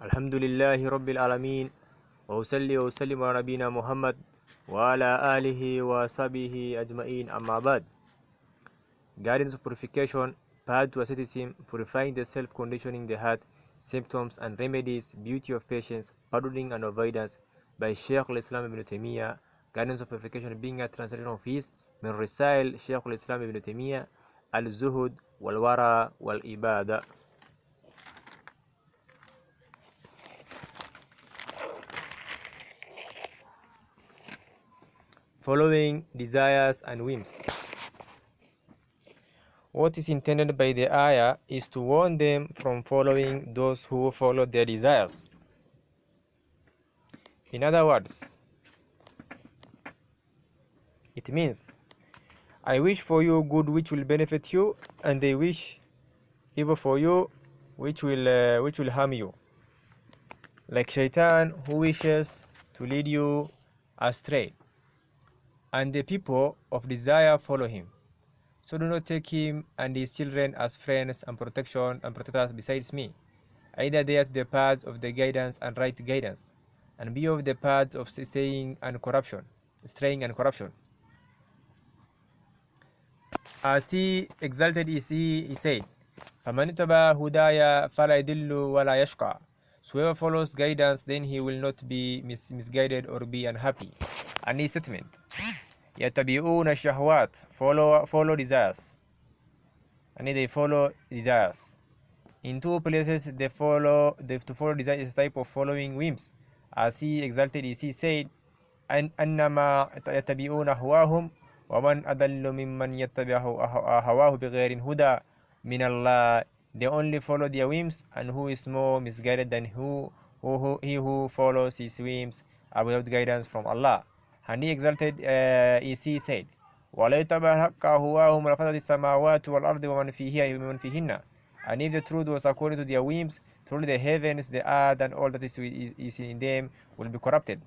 الحمد لله رب العالمين وأصلي وأسلم على نبينا محمد وعلى آله وصحبه أجمعين أما بعد. Guidance of Purification, Part to Asceticism, Purifying the Self, Conditioning the Heart, Symptoms and Remedies, Beauty of Patience, Pardoning and Avoidance by Shaykh al-Islam ibn Taymiyyah. Guidance of Purification being a translation of his من رسائل شيخ الإسلام ابن تيمية الزهد والورع والإبادة. Following desires and whims. What is intended by the ayah is to warn them from following those who follow their desires. In other words, it means, I wish for you good which will benefit you, and they wish evil for you which will harm you. Like Shaitan, who wishes to lead you astray, and the people of desire follow him. So do not take him and his children as friends and protectors besides me. Either they are the paths of the guidance and right guidance, and be of the paths of straying and corruption. As he exalted he said, فَمَنِ اتَّبَعَ هُدَايَ فَلَا يَضِلُّ وَلَا يَشْقَى. So whoever follows guidance, then he will not be misguided or be unhappy. And his statement, يَتَّبِعُونَ الشَّهْوَاتِ, follow desires. And they follow desires. In two places, to follow desire is a type of following whims. As he exalted he said, أَنَّمَا يَتَّبِعُونَ هَوَاهُمْ وَمَنْ أَضَلُّ مِمَّنْ يَتَّبِعُ هَوَاهُ بِغَيْرِ هُدًى مِنَ اللَّهِ. They only follow their whims, and who is more misguided than he who follows his whims without guidance from Allah. And he exalted he said, وَلَا يَتَّبَعْ حَقَّ هُوَاهُمْ لَفَسَدَتِ السَّمَاوَاتُ وَالْأَرْضُ وَمَنْ فِيهِنَّ. And if the truth was according to their whims, truly the heavens, the earth, and all that is in them will be corrupted.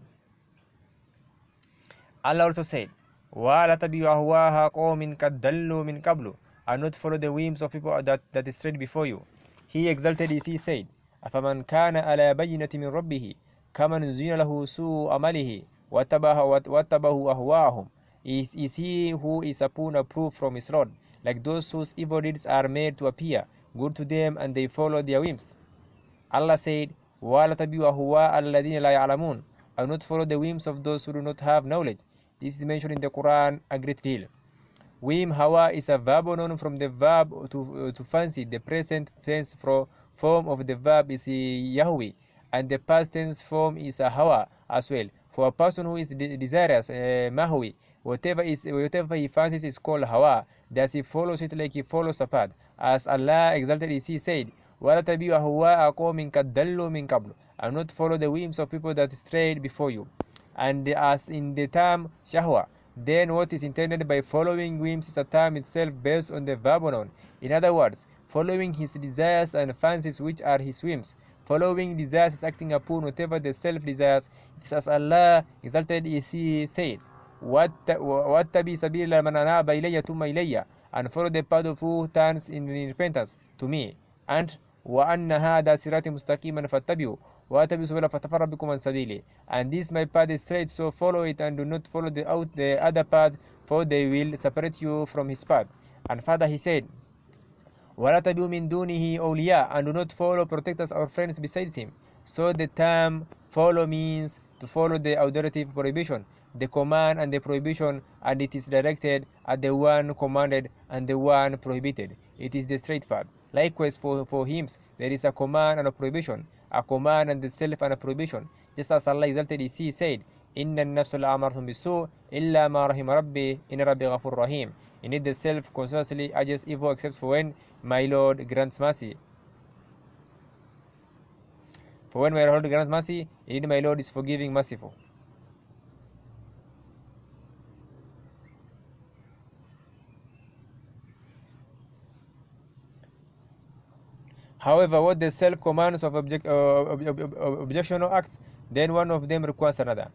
Allah also said, وَلَا تَبِعُوا أَهْوَاءَ قَوْمٍ قَدْ ضَلُّوا مِنْ قَبْلُ. And not follow the whims of people that strayed before you. He exalted he said, أَفَمَنْ كَانَ عَلَى بَيِّنَةٍ مِنْ رَبِّهِ كَمَنْ زُيِّنَ لَهُ سُوءُ عَمَلِهِ وَاتَّبَعُوا أَهْوَاءَهُمْ. Is he who is upon a proof from his Lord, like those whose evil deeds are made to appear good to them, and they follow their whims. Allah said, وَلَا تَبِعُوا أَهْوَاءَ الَّذِينَ لَا يَعْلَمُونَ. And not follow the whims of those who do not have knowledge. This is mentioned in the Quran a great deal. Whim, hawa, is a verb known from the verb to fancy. The present tense form of the verb is Yahweh, and the past tense form is hawa as well. For a person who is desirous, mahwi, whatever he fancies is called hawa. Thus he follows it like he follows a path. As Allah exalted he said, وَلَا تَبِعُوا أَهْوَاءَ قَوْمٍ قَدْ ضَلُّوا مِنْ قَبْلُ. And not follow the whims of people that strayed before you. And as in the term shahwa, then what is intended by following whims is a term itself based on the verb noun. In other words, following his desires and fancies which are his whims. Following desires is acting upon whatever the self desires. It is as Allah exalted he said, وَاتَّبِي سَبِيلَ مَنْ أَنَابَ إِلَيَّ ثُمَّ إِلَيَّ. And follow the path of who turns in repentance to me. And وَأَنَّ هَذَا صِرَاطِي مُسْتَقِيمًا فَاتَّبِعُوا وَاتَّبِعُوا السُّبُلَ فَتَفَرَّقَ بِكُمْ عَنْ سَبِيلِهِ. And this my path is straight, so follow it, and do not follow the other path, for they will separate you from his path. And further he said, وَلَا تَبِعُوا مِنْ دُونِهِ أَوْلِيَاءَ. And do not follow protectors or friends besides him. So the term follow means to follow the authoritative prohibition, the command and the prohibition, and it is directed at the one commanded and the one prohibited. It is the straight path. Likewise for hymns, there is a command and a prohibition, a command and the self and a prohibition. Just as Allah exalted he said, إِنَّ النَّفْسَ لَأَمَّارَةٌ بِالسُّوءِ إِلَّا مَا رَحِمَ رَبِّي إِنَّ رَبِّي غَفُورٌ رَحِيمٌ. Indeed, the self constantly urges evil except for when my Lord grants mercy. For when my Lord grants mercy, indeed my Lord is forgiving, merciful. However, what the self commands of objectionable acts, then one of them requires another.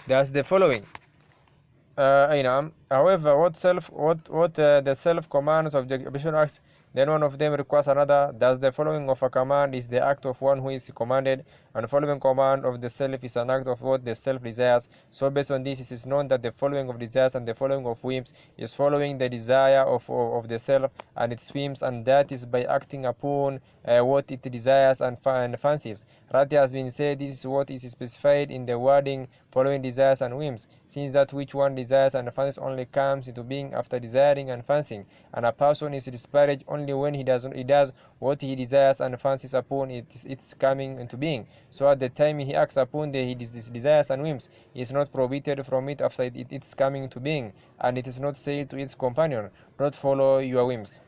That's the following. However, the self commands of the occupation acts, then one of them requires another. Thus, the following of a command is the act of one who is commanded, and the following command of the self is an act of what the self desires. So, based on this, it is known that the following of desires and the following of whims is following the desire of the self and its whims, and that is by acting upon what it desires and fancies. Rather, has been said, this is what is specified in the wording following desires and whims, since that which one desires and fancies only comes into being after desiring and fancying, and a person is disparaged only when he does what he desires and fancies upon its coming into being. So at the time he acts upon his desires and whims, he is not prohibited from it after its coming into being, and it is not said to its companion, "Don't follow your whims."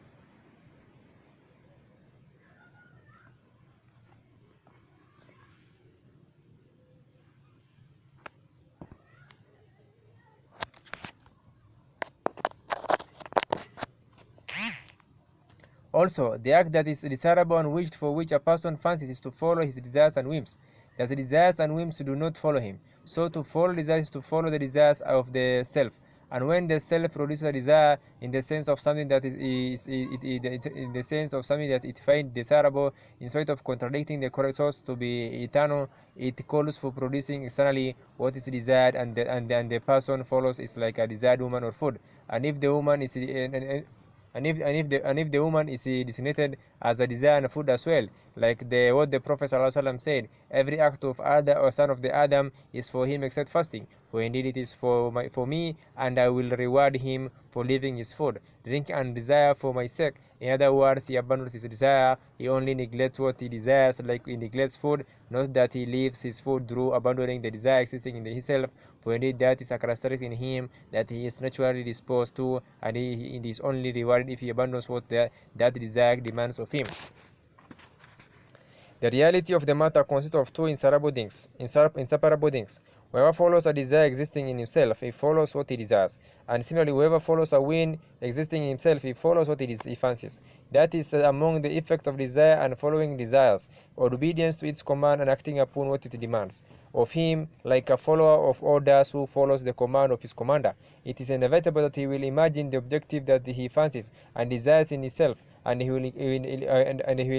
Also, the act that is desirable and wished for which a person fancies is to follow his desires and whims. That the desires and whims do not follow him. So to follow desires is to follow the desires of the self. And when the self produces a desire in the sense of something that in the sense of something that it finds desirable, in spite of contradicting the correct source to be eternal, it calls for producing externally what is desired, and the person follows is like a desired woman or food. And if the woman is and if the woman is designated as a desire and food as well, like what the Prophet ﷺ said, every act of Adam or son of the Adam is for him except fasting. For indeed it is for me, and I will reward him for leaving his food, drink, and desire for my sake. In other words, he abandons his desire. He only neglects what he desires, like he neglects food, not that he leaves his food through abandoning the desire existing in himself. For indeed that is a characteristic in him that he is naturally disposed to, and he is only rewarded if he abandons what that desire demands of him. The reality of the matter consists of two inseparable things. Whoever follows a desire existing in himself, he follows what he desires. And similarly, whoever follows a whim existing in himself, he follows what he fancies. That is among the effect of desire and following desires, or obedience to its command and acting upon what it demands of him, like a follower of orders who follows the command of his commander. It is inevitable that he will imagine the objective that he fancies and desires in himself, and he will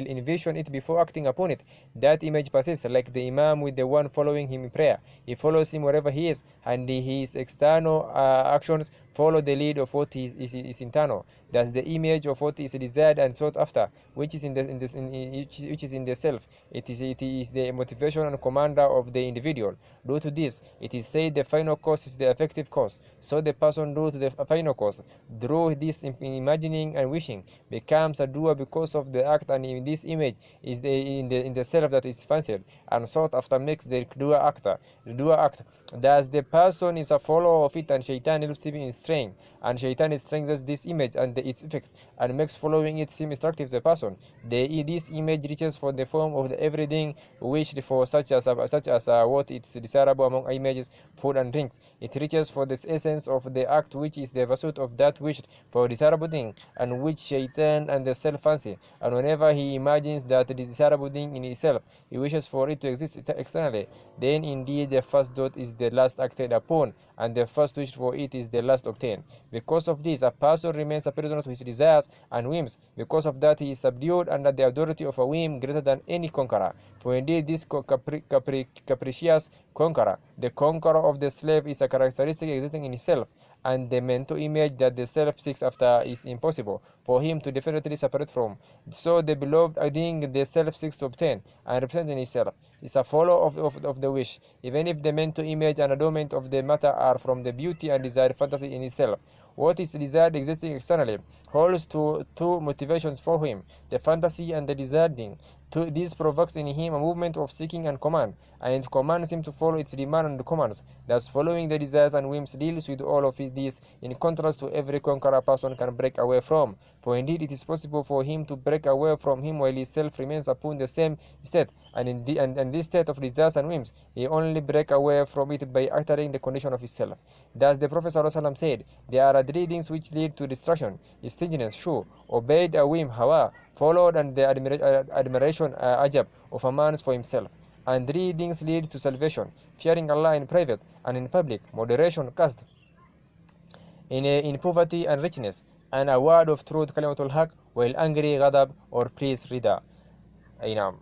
envision it before acting upon it. That image persists, like the Imam with the one following him in prayer. He follows him wherever he is, and his external actions follow the lead of what is internal. Thus, the image of what is desired and sought after, which is in the self. It is the motivation and commander of the individual. Due to this, it is said the final cause is the effective cause. So the person due to the final cause, through this imagining and wishing, becomes a doer because of the act, and in this image is in the self that is fancied and sought after makes the doer actor. The doer act. Thus the person is a follower of it, and Shaitan helps him in strength, and Shaitan strengthens this image and its effects, and makes following it seem instructive to the person. This image reaches for the form of the everything wished for, such as what is desirable among images, food and drinks. It reaches for the essence of the act, which is the pursuit of that wished for a desirable thing, and which Shaitan and the self fancy. And whenever he imagines that the desirable thing in itself, he wishes for it to exist externally. Then indeed the first dot is the last acted upon, and the first wished for it is the last obtained. Because of this, a person remains a prisoner to his desires and whims. Because of that, he is subdued under the authority of a whim greater than any conqueror. For indeed this capricious conqueror, the conqueror of the slave, is a characteristic existing in himself, and the mental image that the self seeks after is impossible for him to definitely separate from. So the beloved thing the self seeks to obtain and represent in itself is a follow of the wish, even if the mental image and adornment of the matter are from the beauty and desired fantasy in itself. What is desired existing externally holds two motivations for him, the fantasy and the desired thing. This provokes in him a movement of seeking and command, and it commands him to follow its demand and commands. Thus, following the desires and whims deals with all of these, in contrast to every conqueror person can break away from. For indeed it is possible for him to break away from him while his self remains upon the same state, and in this state of desires and whims, he only break away from it by altering the condition of his self. Thus the Prophet ﷺ said, there are three things which lead to destruction: stinginess, sure, obeyed a whim, hawa, followed, and the admiration, ajab, of a man for himself. and readings lead to salvation. Fearing Allah in private and in public, moderation caste in poverty and richness, and a word of truth kalimatul haq, while angry ghadab or please rida. أي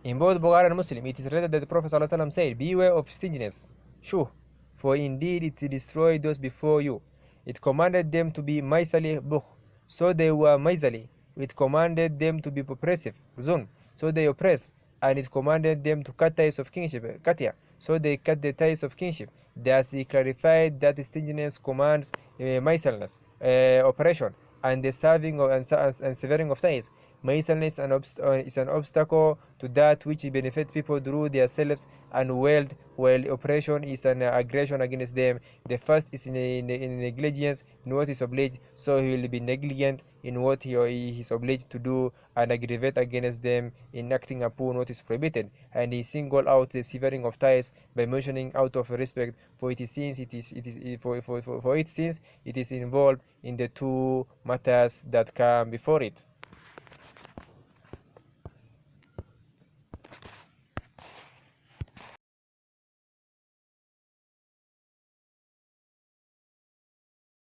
In both Bukhari and Muslim, it is related that the Prophet ﷺ said, beware of stinginess, shuh, for indeed it destroyed those before you. It commanded them to be miserly, bukh, so they were miserly. It commanded them to be oppressive, zulm, so they oppressed. And it commanded them to cut ties of kinship, katya, so they cut the ties of kinship. Thus he clarified that stinginess commands miserliness, oppression, and the serving of, and severing of ties. Miserliness is an obstacle to that which benefits people through their selves and wealth, while oppression is an aggression against them. The first is in negligence in what is obliged, so he will be negligent in what he is obliged to do, and aggravate against them in acting upon what is prohibited. And he singled out the severing of ties by mentioning out of respect for it, since it is involved in the two matters that come before it.